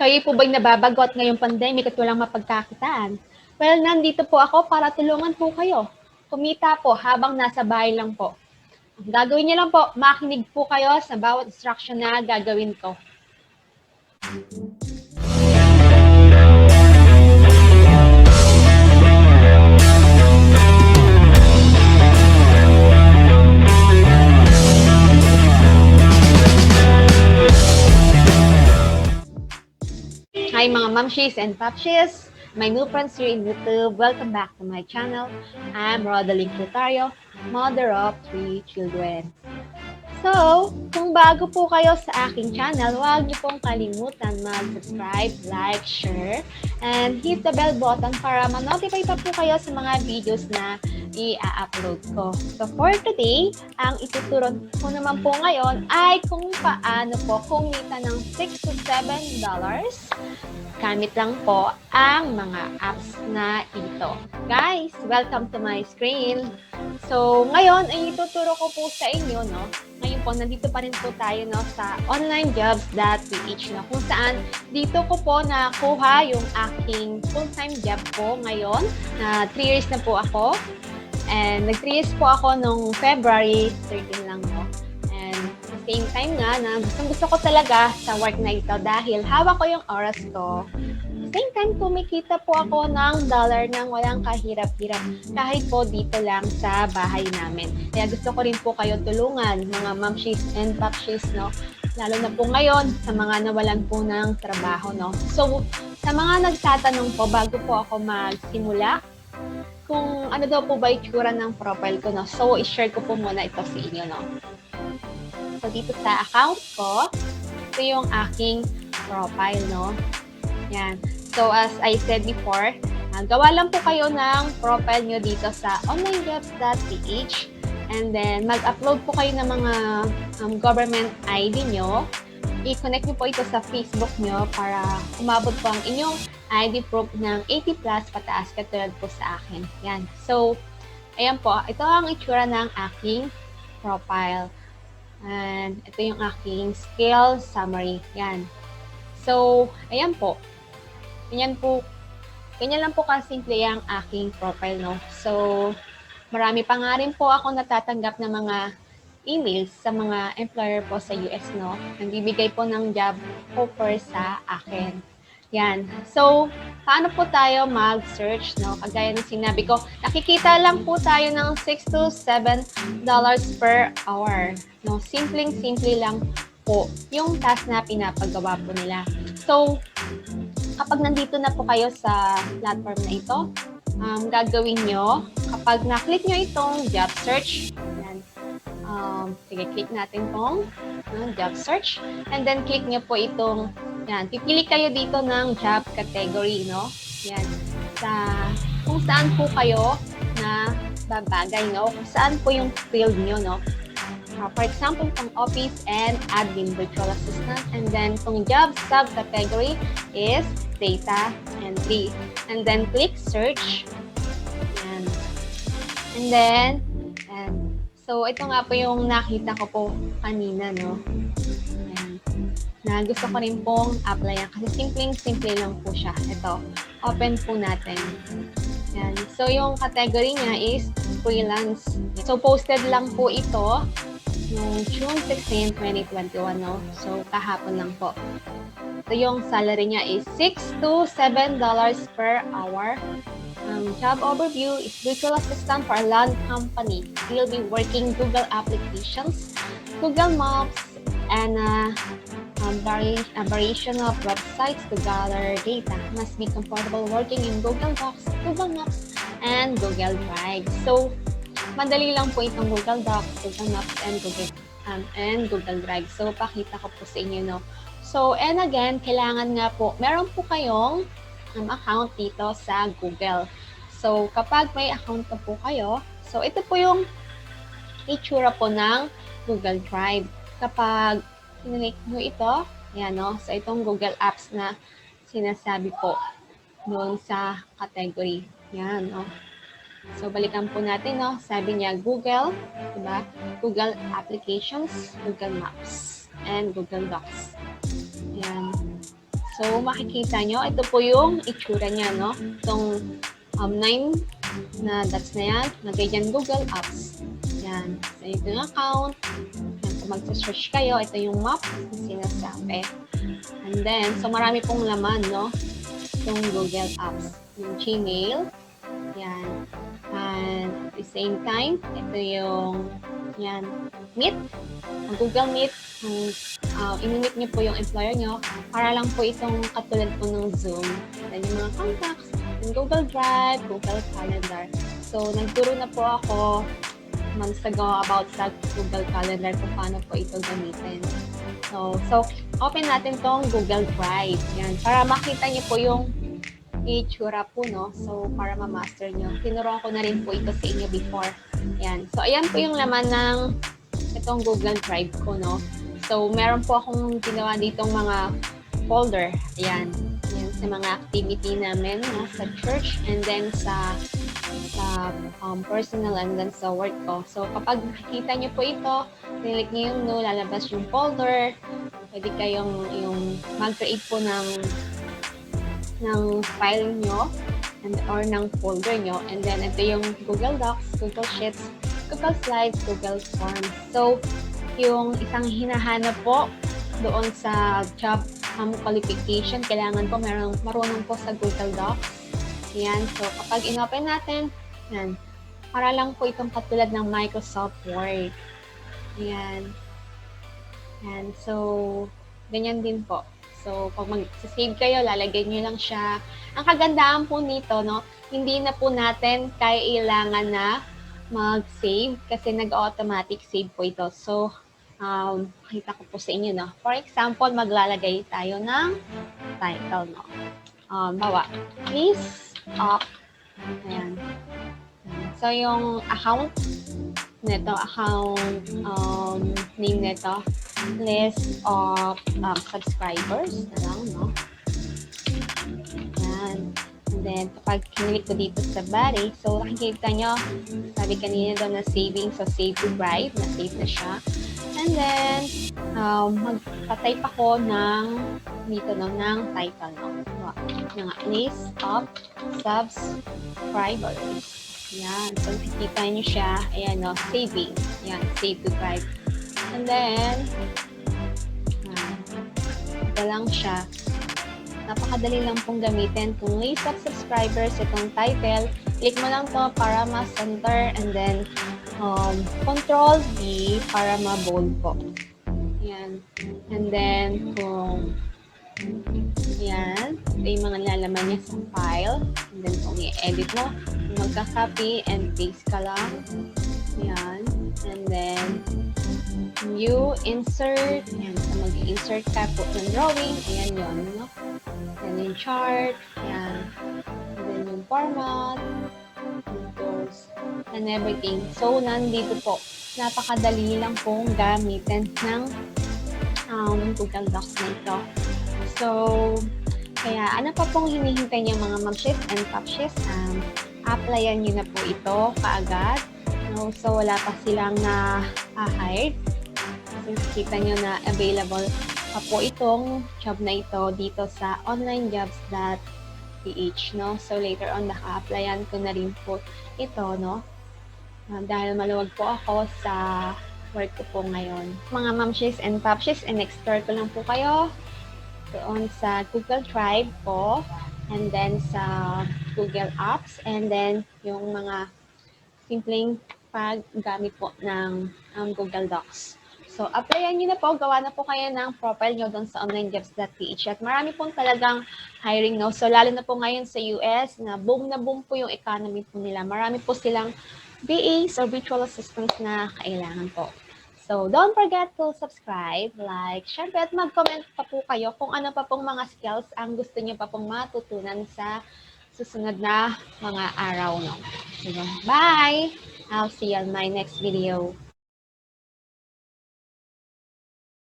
Kayo po ba'y nababagot ngayong pandemic at walang mapagkakitaan? Well, nandito po ako para tulungan po kayo. Kumita po habang nasa bahay lang po. Ang gagawin niyo lang po, makinig po kayo sa bawat instruction na gagawin ko. Hi mga mamshis and papshis! My new friends here in YouTube, welcome back to my channel. I'm Rodaline Clutario, mother of 3 children. So, kung bago po kayo sa aking channel, huwag niyo pong kalimutan mag-subscribe, like, share, and hit the bell button para ma-notify pa po kayo sa mga videos na i-upload ko. So, for today, ang ituturo ko naman po ngayon ay kung paano po kumita ng $6 to $7 gamit lang po ang mga apps na ito. Guys, welcome to my screen. So, ngayon ay ituturo ko po sa inyo, no? Ngayon po, nandito pa rin po tayo, no, sa onlinejobs.ph, no? Kung saan dito ko po nakuha yung aking full-time job po ngayon. 3 years na po ako. And nag-3 years po ako nung February 13 lang, no? Same time nga na gusto ko talaga sa work na ito dahil hawak ko yung oras ko. Same time kumikita po ako ng dollar nang walang kahirap-hirap kahit po dito lang sa bahay namin. Kaya gusto ko rin po kayo tulungan, mga mamshis and papshis, no? Lalo na po ngayon sa mga nawalan po ng trabaho, no? So, sa mga nagtatanong po bago po ako magsimula, kung ano daw po ba itsura ng profile ko, no? So, i-share ko po muna ito sa inyo, no? So, dito sa account ko, ito yung aking profile, no? Yan. So, as I said before, gawa lang po kayo ng profile nyo dito sa onlinejobs.ph and then mag-upload po kayo ng mga government ID nyo. I-connect nyo po ito sa Facebook nyo para umabot po ang inyong ID proof ng 80 plus pataas katulad po sa akin. Yan. So, ayan po. Ito ang itsura ng aking profile. And ito yung aking skill summary. Yan. So, ayan po. Ganyan lang po kasimple yung aking profile, no? So, marami pa nga rin po ako natatanggap na mga emails sa mga employer po sa US, no? Nagbibigay po ng job offer sa akin. Yan. So, paano po tayo mag-search, no? Kagaya ng sinabi ko, nakikita lang po tayo ng $6 to $7 per hour. No? Simpleng-simple lang po yung task na pinapagawa po nila. So, kapag nandito na po kayo sa platform na ito, gagawin nyo, kapag na-click nyo itong job search, yan, sige, click natin itong job search, and then click nyo po itong, yan, pipili kayo dito ng job category, no? Yan, kung saan po kayo na babagay, no? Kung saan po yung field nyo, no? For example, itong office and admin virtual assistant, and then itong job subcategory is data entry, and then click search, and then so ito nga po yung nakita ko po kanina, no? Ayan. Na gusto ko rin pong applyan kasi simple lang po siya. Ito, open po natin. Ayan. So yung category niya is freelance. So posted lang po ito noong June 16, 2021, no? So kahapon lang po. So yung salary niya is $6 to $7 per hour. Job overview is virtual assistant for a land company. You'll be working Google applications, Google Maps, and variation of websites to gather data. Must be comfortable working in Google Docs, Google Maps, and Google Drive. So, madali lang po itong Google Docs, Google Maps, and Google Drive. So, pakita ko po sa inyo, no? So, and again, kailangan nga po, meron po kayong account dito sa Google. So, kapag may account na po kayo, so ito po yung itsura po ng Google Drive. Kapag sinilike nyo ito, yan, no? So, itong Google Apps na sinasabi po doon sa category. Yan, no? So, balikan po natin, no? Sabi niya Google, diba? Google Applications, Google Maps, and Google Docs. Yan. So, makikita nyo, ito po yung itsura niya, no? Itong 9 na dots na yan, lagay dyan Google Apps. Yan. So, ito yung account. Yan, kung magsa-search kayo, ito yung map na sinasabi. And then, so marami pong laman, no? Itong Google Apps. Yung Gmail. Yan. And at the same time, ito yung yan, Meet. Ang Google Meet. I-meet nyo po yung employer nyo para lang po itong katulad po ng Zoom. Then yung mga contacts, yung Google Drive, Google Calendar. So, nagturo na po ako months ago about sa Google Calendar kung paano po ito gamitin. So open natin tong Google Drive. Yan, para makita niyo po yung itsura po, no? So, para ma-master nyo. Tinuruan ko na rin po ito sa inyo before. Yan. So, ayan po yung laman ng itong Google Drive ko, no? So, meron po akong ginawa ditong mga folder. Ayan. Yan sa mga activity namin, no? Sa church and then sa personal and then sa work ko. So, kapag nakikita nyo po ito, click nyo yung no, lalabas yung folder. Pwede kayong mag-create po ng file nyo or ng folder nyo. And then, ito yung Google Docs, Google Sheets, Google Slides, Google Forms. So, yung isang hinahanap po doon sa job qualification, kailangan po marunong po sa Google Docs. Yan. So, kapag in-open natin, yan. Para lang po itong katulad ng Microsoft Word. Yan. Yan. So, ganyan din po. So, pag mag-save kayo, lalagay nyo lang siya. Ang kagandahan po nito, no, hindi na po natin kailangan na mag-save kasi nag-automatic save po ito. So, makita ko po sa inyo, no. For example, maglalagay tayo ng title, no. Bawa, list of, ayan. So, yung account nito, name nito, list of subscribers na lang, no? Yan. And then, kapag kinilik ko dito sa body, so nakikita nyo, sabi kanina daw na saving, so save to drive, na-save na siya. And then, magpa-type ako dito, no, ng title, no? Yung list of subscribers. Yan. So, nakikita nyo siya, ayan, no, saving. Yan, save to drive. And then, ito lang siya. Napakadali lang pong gamitin. Kung list of subscribers, itong title, click mo lang to para ma-center and then Control D para ma-bold po. Yan. And then, kung yan, ito yung mga lalaman niya sa file. And then, kung i-edit mo, magka-copy and paste ka lang. Yan. And then, you insert, yan, so mag-insert ka po ng drawing, ayan yun, no? Then yung chart, yan, and then yung format, photos, and everything. So, nandito po, napakadali lang pong gamitin ng Google Docs na ito. So, kaya ano pa pong hinihintay niyo mga mamshis and papshis, applyan nyo na po ito kaagad. No? So, wala pa silang na-hired. Kita nyo na available pa po itong job na ito dito sa onlinejobs.ph, no? So, later on, naka-applyan ko na rin po ito, no? Dahil maluwag po ako sa work ko po ngayon. Mga mamshis and papshis, in-explore ko lang po kayo doon sa Google Drive po, and then sa Google Apps, and then yung mga simpleng paggamit po ng Google Docs. So, applyan nyo na po, gawa na po kayo ng profile nyo doon sa onlinejobs.ph. At marami pong talagang hiring, no? So, lalo na po ngayon sa US, na boom po yung economy po nila. Marami po silang VAs or virtual assistants na kailangan po. So, don't forget to subscribe, like, share, at mag-comment pa po kayo kung ano pa pong mga skills ang gusto nyo pa pong matutunan sa susunod na mga araw, no? So, bye! I'll see you on my next video.